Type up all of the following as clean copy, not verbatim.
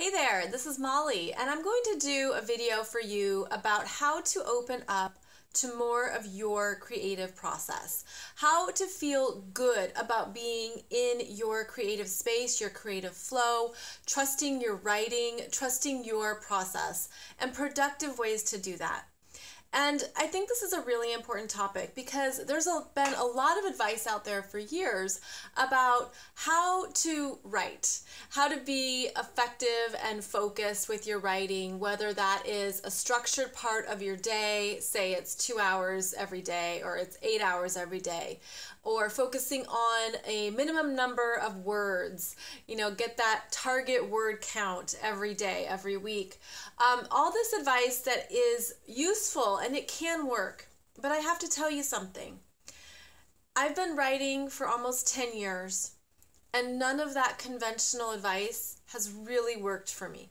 Hey there, this is Molly, and I'm going to do a video for you about how to open up to more of your creative process. How to feel good about being in your creative space, your creative flow, trusting your writing, trusting your process, and productive ways to do that. And I think this is a really important topic because there's been a lot of advice out there for years about how to write, how to be effective and focused with your writing, whether that is a structured part of your day, say it's 2 hours every day or it's 8 hours every day, or focusing on a minimum number of words, get that target word count every day, every week. All this advice that is useful and it can work, but I have to tell you something. I've been writing for almost 10 years and none of that conventional advice has really worked for me.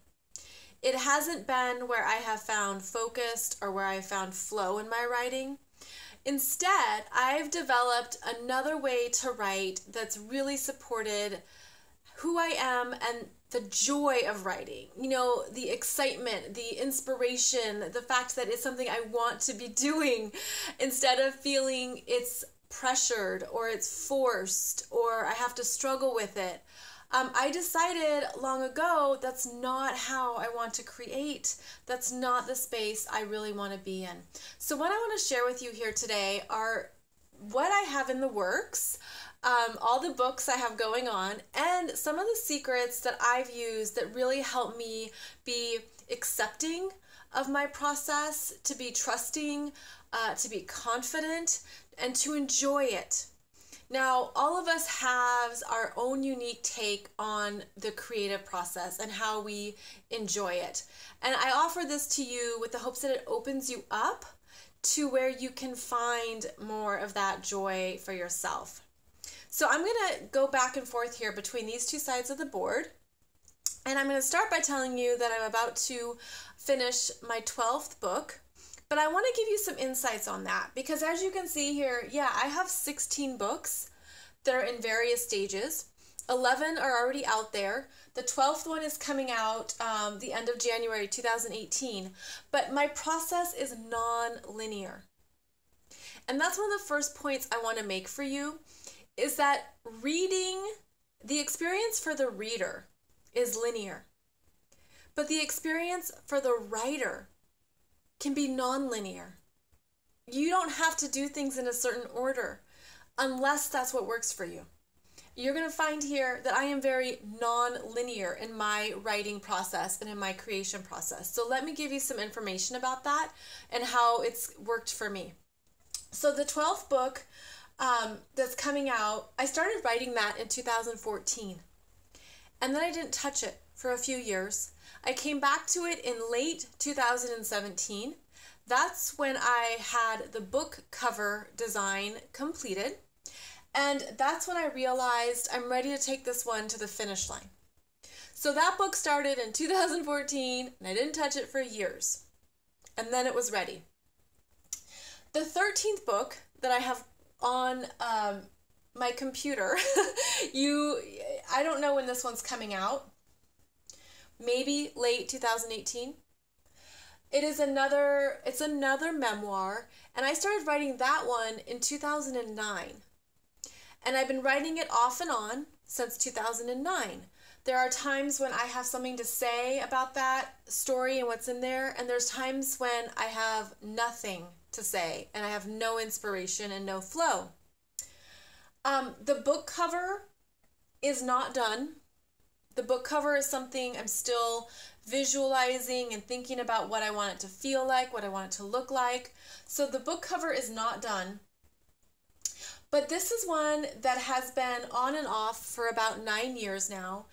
It hasn't been where I have found focused or where I found flow in my writing. Instead, I've developed another way to write that's really supported who I am and the joy of writing, the excitement, the inspiration, the fact that it's something I want to be doing instead of feeling it's pressured or it's forced or I have to struggle with it. I decided long ago that's not how I want to create. That's not the space I really want to be in. So what I want to share with you here today are what I have in the works, all the books I have going on, and some of the secrets that I've used that really help me be accepting of my process, to be trusting, to be confident, and to enjoy it. Now, all of us have our own unique take on the creative process and how we enjoy it. And I offer this to you with the hopes that it opens you up to where you can find more of that joy for yourself. So I'm going to go back and forth here between these two sides of the board. And I'm going to start by telling you that I'm about to finish my 12th book. But I want to give you some insights on that because as you can see here, I have 16 books that are in various stages. 11 are already out there. The 12th one is coming out the end of January 2018. But my process is non-linear. And that's one of the first points I want to make for you is that reading, the experience for the reader is linear. But the experience for the writer can be non-linear. You don't have to do things in a certain order unless that's what works for you. You're going to find here that I am very non-linear in my writing process and in my creation process. So let me give you some information about that and how it's worked for me. So the 12th book that's coming out, I started writing that in 2014. And then I didn't touch it for a few years. I came back to it in late 2017. That's when I had the book cover design completed. And that's when I realized I'm ready to take this one to the finish line. So that book started in 2014 and I didn't touch it for years. And then it was ready. The 13th book that I have on my computer, I don't know when this one's coming out. Maybe late 2018. It's another memoir, and I started writing that one in 2009. And I've been writing it off and on since 2009. There are times when I have something to say about that story and what's in there, and there's times when I have nothing to say and I have no inspiration and no flow. The book cover is not done. The book cover is something I'm still visualizing and thinking about what I want it to feel like, what I want it to look like. So the book cover is not done. But this is one that has been on and off for about 9 years now.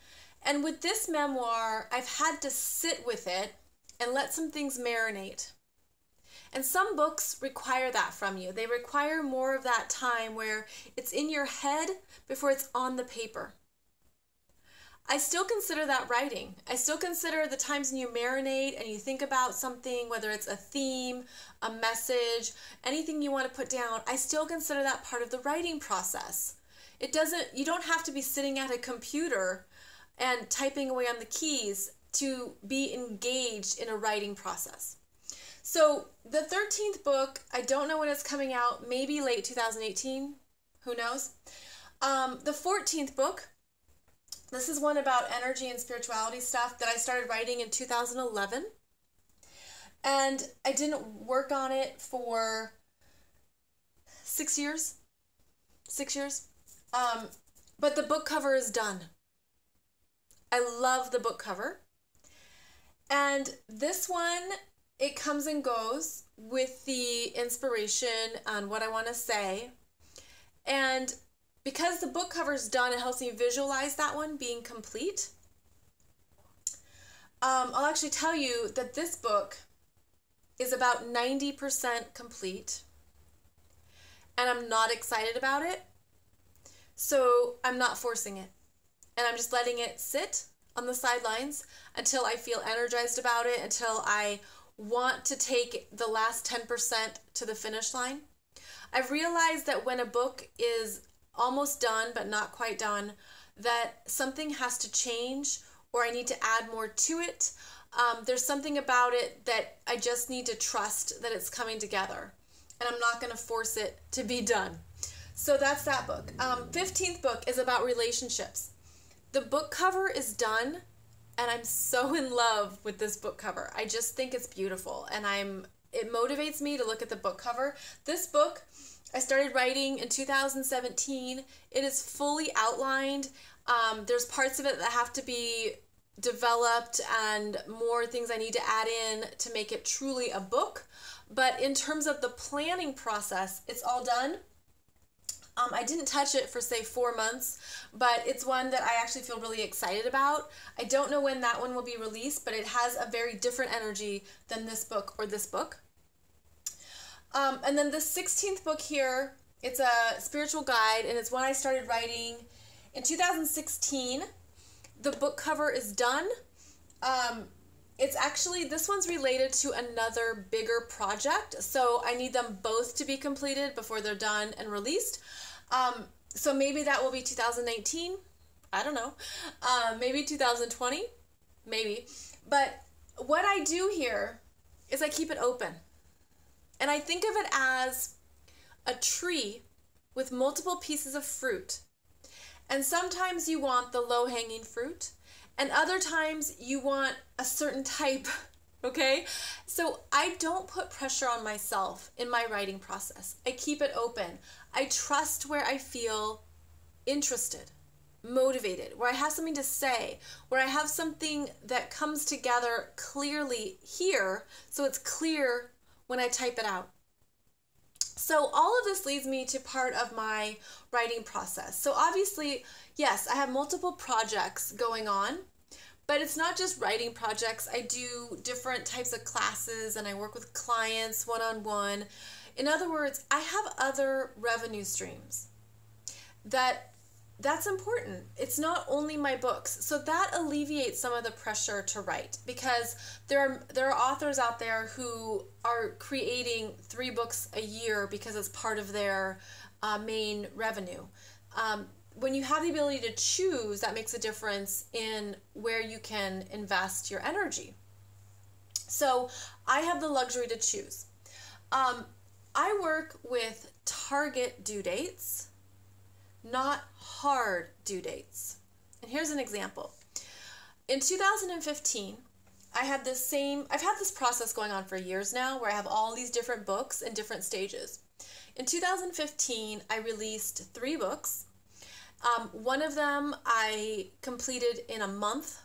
And with this memoir, I've had to sit with it and let some things marinate. And some books require that from you. They require more of that time where it's in your head before it's on the paper. I still consider that writing. I still consider the times when you marinate and you think about something, whether it's a theme, a message, anything you want to put down, I still consider that part of the writing process. You don't have to be sitting at a computer and typing away on the keys to be engaged in a writing process. So the 13th book, I don't know when it's coming out, maybe late 2018, who knows? The 14th book, this is one about energy and spirituality stuff that I started writing in 2011. And I didn't work on it for 6 years. 6 years. But the book cover is done. I love the book cover. And this one, it comes and goes with the inspiration on what I want to say. And because the book cover is done, it helps me visualize that one being complete. I'll actually tell you that this book is about 90% complete. And I'm not excited about it. So I'm not forcing it. And I'm just letting it sit on the sidelines until I feel energized about it, until I want to take the last 10% to the finish line. I've realized that when a book is almost done but not quite done, that something has to change or I need to add more to it. There's something about it that I just need to trust that it's coming together. And I'm not going to force it to be done. So that's that book. 15th book is about relationships. The book cover is done, and I'm so in love with this book cover. I just think it's beautiful, and it motivates me to look at the book cover. This book, I started writing in 2017. It is fully outlined. There's parts of it that have to be developed and more things I need to add in to make it truly a book. But in terms of the planning process, it's all done. I didn't touch it for, say, 4 months, but it's one that I actually feel really excited about. I don't know when that one will be released, but it has a very different energy than this book or this book. And then the 16th book here, it's a spiritual guide, and it's one I started writing in 2016. The book cover is done. It's actually, this one's related to another bigger project, so I need them both to be completed before they're done and released. So maybe that will be 2019. I don't know. Maybe 2020. Maybe. But what I do here is I keep it open. And I think of it as a tree with multiple pieces of fruit. And sometimes you want the low-hanging fruit, and other times you want a certain type, okay? So I don't put pressure on myself in my writing process. I keep it open. I trust where I feel interested, motivated, where I have something to say, where I have something that comes together clearly here, so it's clear when I type it out. So all of this leads me to part of my writing process. So obviously, yes, I have multiple projects going on, but it's not just writing projects. I do different types of classes and I work with clients one-on-one. In other words, I have other revenue streams. That's important. It's not only my books. So that alleviates some of the pressure to write, because there are authors out there who are creating 3 books a year because it's part of their main revenue. When you have the ability to choose, that makes a difference in where you can invest your energy. So I have the luxury to choose. I work with target due dates, not hard due dates. And here's an example. In 2015, I've had this process going on for years now where I have all these different books in different stages. In 2015, I released 3 books. One of them I completed in a month.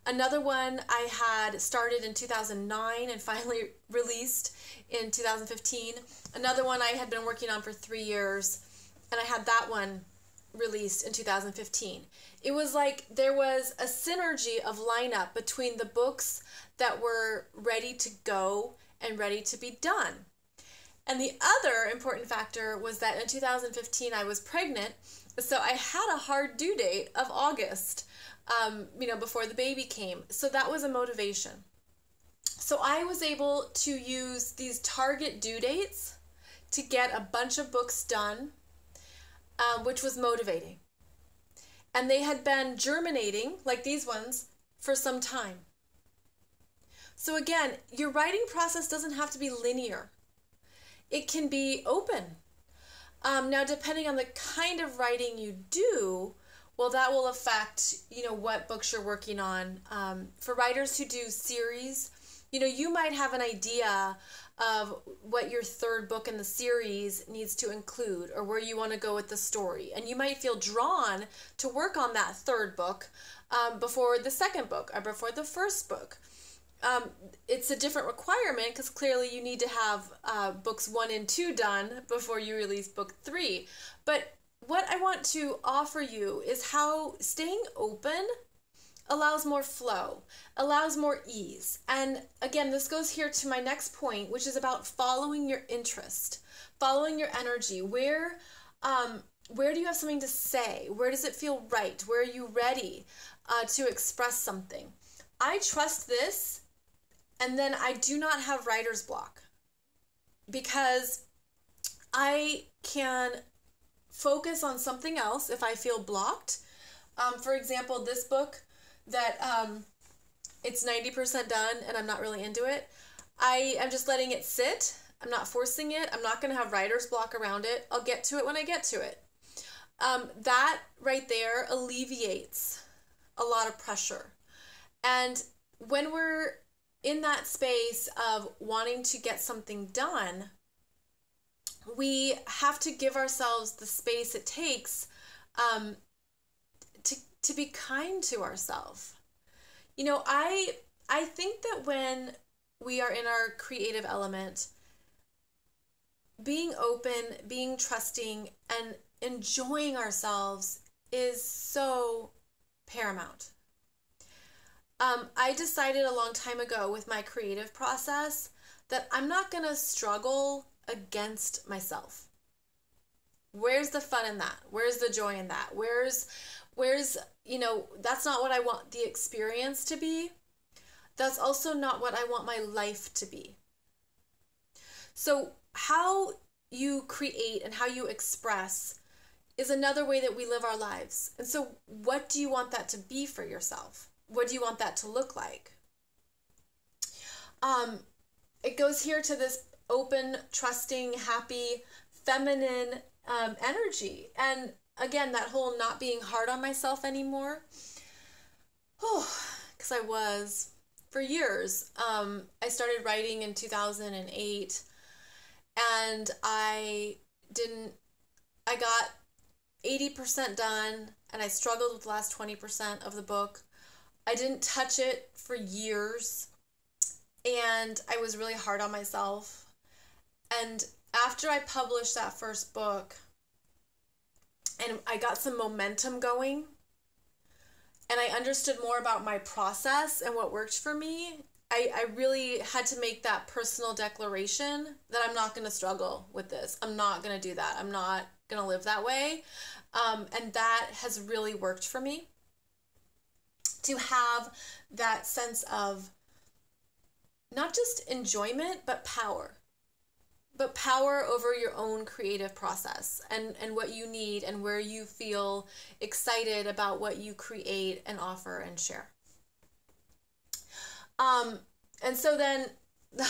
Another one I had started in 2009 and finally released in 2015. Another one I had been working on for 3 years, and I had that one released in 2015. It was like there was a synergy of lineup between the books that were ready to go and ready to be done. And the other important factor was that in 2015 I was pregnant, so I had a hard due date of August, before the baby came. So that was a motivation. So I was able to use these target due dates to get a bunch of books done, which was motivating. And they had been germinating, like these ones, for some time. So again, your writing process doesn't have to be linear. It can be open. Now, depending on the kind of writing you do, well, that will affect, what books you're working on. For writers who do series, you might have an idea of what your third book in the series needs to include or where you want to go with the story. And you might feel drawn to work on that third book before the second book or before the first book. It's a different requirement because clearly you need to have books 1 and 2 done before you release book 3. But what I want to offer you is how staying open allows more flow, allows more ease. And again, this goes here to my next point, which is about following your interest, following your energy. Where do you have something to say? Where does it feel right? Where are you ready to express something? I trust this, and then I do not have writer's block because I can focus on something else if I feel blocked. For example, this book that it's 90% done and I'm not really into it. I am just letting it sit. I'm not forcing it. I'm not going to have writer's block around it. I'll get to it when I get to it. That right there alleviates a lot of pressure. And when we're in that space of wanting to get something done, we have to give ourselves the space it takes to be kind to ourselves. I think that when we are in our creative element, being open, being trusting, and enjoying ourselves is so paramount. I decided a long time ago with my creative process that I'm not going to struggle against myself. Where's the fun in that? Where's the joy in that? Where's that's not what I want the experience to be. That's also not what I want my life to be. So how you create and how you express is another way that we live our lives. And so what do you want that to be for yourself? What do you want that to look like? It goes here to this open, trusting, happy, feminine energy. And again, that whole not being hard on myself anymore. Because I was for years. I started writing in 2008 and I got 80% done and I struggled with the last 20% of the book. I didn't touch it for years and I was really hard on myself. And after I published that first book and I got some momentum going and I understood more about my process and what worked for me, I really had to make that personal declaration that I'm not going to struggle with this. I'm not going to do that. I'm not going to live that way. And that has really worked for me, to have that sense of not just enjoyment, but power over your own creative process and what you need and where you feel excited about what you create and offer and share. And so then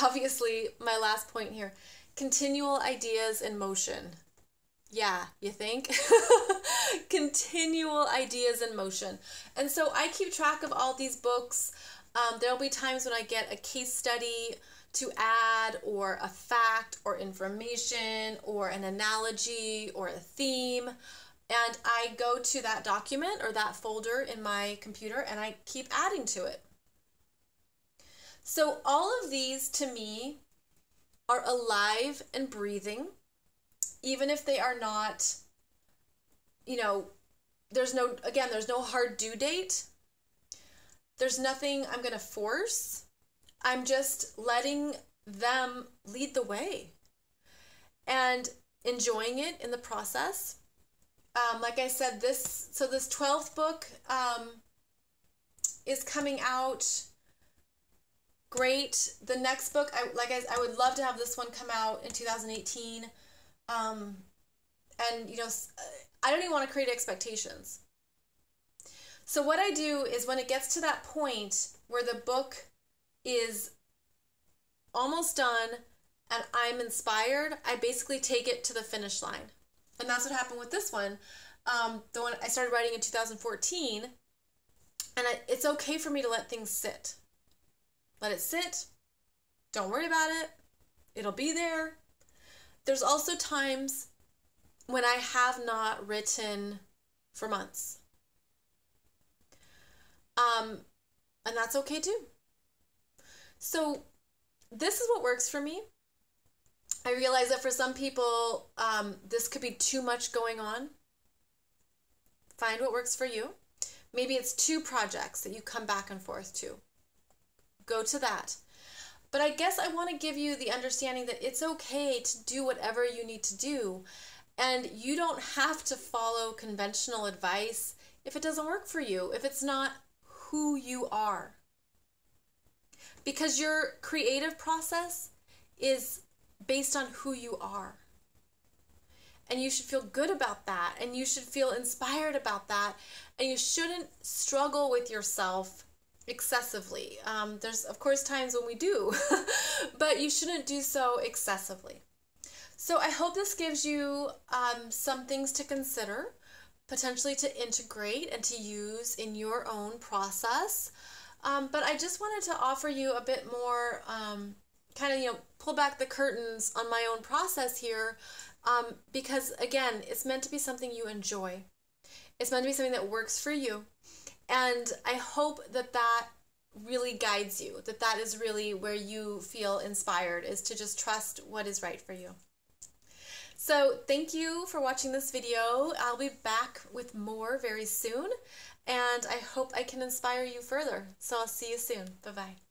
obviously my last point here, continual ideas in motion. Yeah, you think? Continual ideas in motion. And so I keep track of all these books. There'll be times when I get a case study to add, or a fact or information or an analogy or a theme. And I go to that document or that folder in my computer and I keep adding to it. So all of these to me are alive and breathing, even if they are not, there's no hard due date. There's nothing I'm going to force. I'm just letting them lead the way and enjoying it in the process. Like I said, this 12th book is coming out. Great. The next book, I would love to have this one come out in 2018. And I don't even want to create expectations. So what I do is when it gets to that point where the book is almost done and I'm inspired, I basically take it to the finish line. And that's what happened with this one. The one I started writing in 2014, and it's okay for me to let things sit. Let it sit. Don't worry about it. It'll be there. There's also times when I have not written for months. And that's okay too. So this is what works for me. I realize that for some people, this could be too much going on. Find what works for you. Maybe it's 2 projects that you come back and forth to. Go to that. But I guess I want to give you the understanding that it's okay to do whatever you need to do. And you don't have to follow conventional advice if it doesn't work for you, if it's not who you are. Because your creative process is based on who you are. And you should feel good about that, and you should feel inspired about that, and you shouldn't struggle with yourself excessively. There's, of course, times when we do, but you shouldn't do so excessively. So I hope this gives you some things to consider, potentially to integrate and to use in your own process. But I just wanted to offer you a bit more kind of, pull back the curtains on my own process here, because again, it's meant to be something you enjoy. It's meant to be something that works for you. And I hope that that really guides you, that that is really where you feel inspired, is to just trust what is right for you. So thank you for watching this video. I'll be back with more very soon, and I hope I can inspire you further. So I'll see you soon. Bye-bye.